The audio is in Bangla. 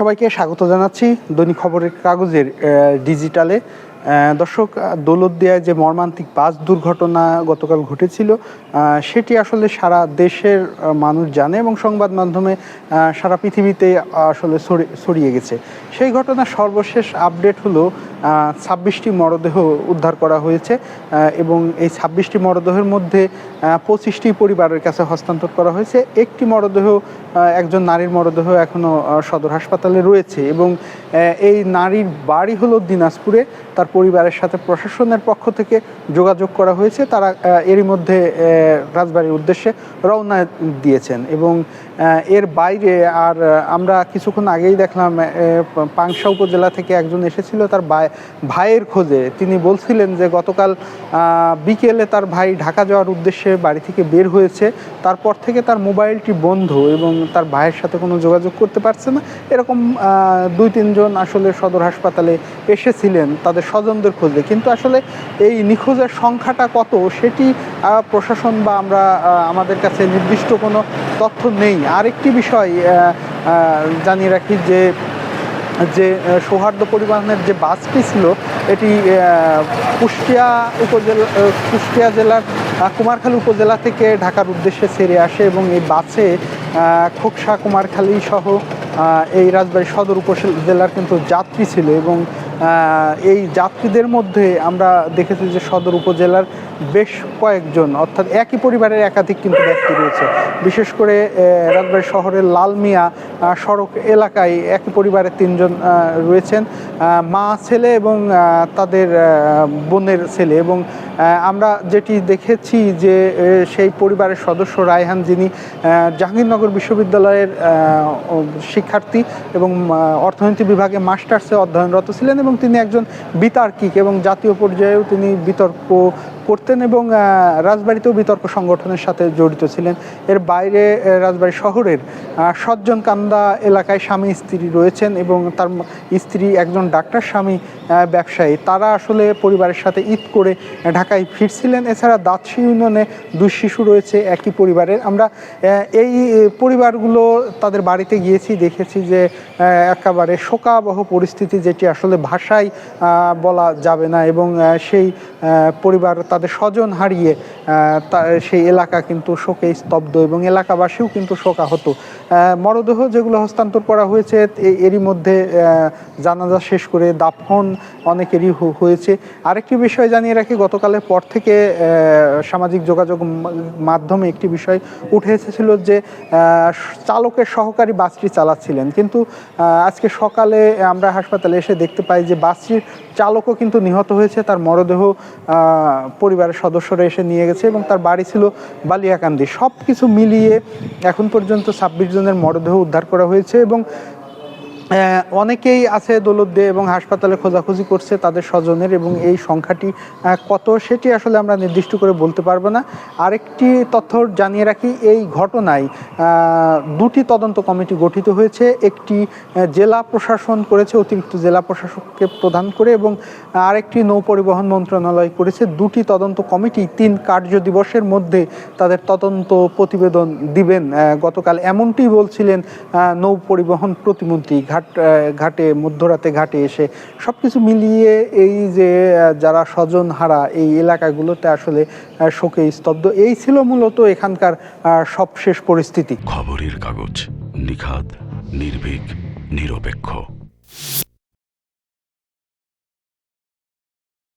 সবাইকে স্বাগত জানাচ্ছি দৈনিক খবরের কাগজের ডিজিটালে। দর্শক, দৌলতদিয়ায় যে মর্মান্তিক বাস দুর্ঘটনা গতকাল ঘটেছিল সেটি আসলে সারা দেশের মানুষ জানে এবং সংবাদ মাধ্যমে সারা পৃথিবীতে আসলে ছড়িয়ে গেছে। সেই ঘটনার সর্বশেষ আপডেট হলো 26টি মরদেহ উদ্ধার করা হয়েছে এবং এই 26টি মরদেহের মধ্যে 25টি পরিবারের কাছে হস্তান্তর করা হয়েছে। একটি মরদেহ, একজন নারীর মরদেহ এখনও সদর হাসপাতালে রয়েছে এবং এই নারীর বাড়ি হলো দিনাজপুরে। তার পরিবারের সাথে প্রশাসনের পক্ষ থেকে যোগাযোগ করা হয়েছে। তারা এরই মধ্যে রাজবাড়ির উদ্দেশ্যে রওনা দিয়েছেন এবং এর বাইরে আর আমরা কিছুক্ষণ আগেই দেখলাম পাংশা উপজেলা থেকে একজন এসেছিল তার ভাইয়ের খোঁজে। তিনি বলছিলেন যে গতকাল বিকেলে তার ভাই ঢাকা যাওয়ার উদ্দেশ্যে বাড়ি থেকে বের হয়েছে, তারপর থেকে তার মোবাইলটি বন্ধ এবং তার ভাইয়ের সাথে কোনো যোগাযোগ করতে পারছে না। এরকম 2-3 জন আসলে সদর হাসপাতালে এসেছিলেন তাদের স্বজনদের খোঁজে, কিন্তু আসলে এই নিখোঁজের সংখ্যাটা কত সেটি প্রশাসন বা আমাদের কাছে নির্দিষ্ট কোনো তথ্য নেই। আরেকটি বিষয় জানিয়ে রাখি যে সৌহার্দ্য পরিবহনের যে বাসটি ছিল এটি কুষ্টিয়া জেলার কুমারখালী উপজেলা থেকে ঢাকার উদ্দেশ্যে ছেড়ে আসে এবং এই বাসে খোকসা, কুমারখালী সহ এই রাজবাড়ী সদর উপজেলার কিন্তু যাত্রী ছিল এবং এই যাত্রীদের মধ্যে আমরা দেখেছি যে সদর উপজেলার বেশ কয়েকজন, অর্থাৎ একই পরিবারের একাধিক কিন্তু ব্যক্তি রয়েছে। বিশেষ করে রাজবাড়ী শহরের লালমিয়া সড়ক এলাকায় একই পরিবারের 3 জন রয়েছেন, মা, ছেলে এবং তাদের বোনের ছেলে। এবং আমরা যেটি দেখেছি যে সেই পরিবারের সদস্য রায়হান, যিনি জাহাঙ্গীরনগর বিশ্ববিদ্যালয়ের শিক্ষার্থী এবং অর্থনীতি বিভাগে মাস্টার্সে অধ্যয়নরত ছিলেন এবং তিনি একজন বিতার্কিক এবং জাতীয় পর্যায়েও তিনি বিতর্ক করতেন এবং রাজবাড়িতেও বিতর্ক সংগঠনের সাথে জড়িত ছিলেন। এর বাইরে রাজবাড়ী শহরের সজ্জনকান্দা এলাকায় স্বামী স্ত্রী রয়েছেন এবং তার স্ত্রী একজন ডাক্তার, স্বামী ব্যবসায়ী। তারা আসলে পরিবারের সাথে ঈদ করে ঢাকায় ফিরছিলেন। এছাড়া দাঁতশী ইউনিয়নে 2 শিশু রয়েছে একই পরিবারের। আমরা এই পরিবারগুলো তাদের বাড়িতে গিয়েছি, দেখেছি যে একেবারে শোকাবহ পরিস্থিতি, যেটি আসলে ভাষায় বলা যাবে না এবং সেই পরিবার তাদের স্বজন হারিয়ে সেই এলাকা কিন্তু শোকে স্তব্ধ এবং এলাকাবাসীও কিন্তু শোকাহত। মরদেহ যেগুলো হস্তান্তর করা হয়েছে এরই মধ্যে জানাজা শেষ করে দাফন অনেকেরই হয়েছে। আরেকটি বিষয় জানিয়ে রাখি, গতকালের পর থেকে সামাজিক যোগাযোগ মাধ্যমে একটি বিষয় উঠে এসেছিল যে চালকের সহকারী বাসটি চালাচ্ছিলেন, কিন্তু আজকে সকালে আমরা হাসপাতালে এসে দেখতে পাই যে বাসটির চালকও কিন্তু নিহত হয়েছে। তার মরদেহ পরিবারের সদস্যরা এসে নিয়ে গেছে এবং তার বাড়ি ছিল বালিয়াকান্দি। সব কিছু মিলিয়ে এখন পর্যন্ত 26 জনের মরদেহ উদ্ধার করা হয়েছে এবং অনেকেই আছে দৌলতদিয়া এবং হাসপাতালে খোঁজাখুঁজি করছে তাদের স্বজনের, এবং এই সংখ্যাটি কত সেটি আসলে আমরা নির্দিষ্ট করে বলতে পারবো না। আরেকটি তথ্য জানিয়ে রাখি, এই ঘটনায় 2টি তদন্ত কমিটি গঠিত হয়েছে। একটি জেলা প্রশাসন করেছে, অতিরিক্ত জেলা প্রশাসককে প্রদান করে, এবং আরেকটি নৌপরিবহন মন্ত্রণালয় করেছে। 2টি তদন্ত কমিটি 3 কার্য দিবসের মধ্যে তাদের তদন্ত প্রতিবেদন দিবেন। গতকাল এমনটি বলছিলেন নৌ পরিবহন প্রতিমন্ত্রী ঘাটে মধ্যরাতে ঘাটে এসে। সব কিছু মিলিয়ে এই যে যারা স্বজন হারা এই এলাকাগুলোতে আসলে শোকে স্তব্ধ। এই ছিল মূলত এখানকার সবশেষ পরিস্থিতি। খবরের কাগজ, নিখাদ, নির্ভীক, নিরপেক্ষ।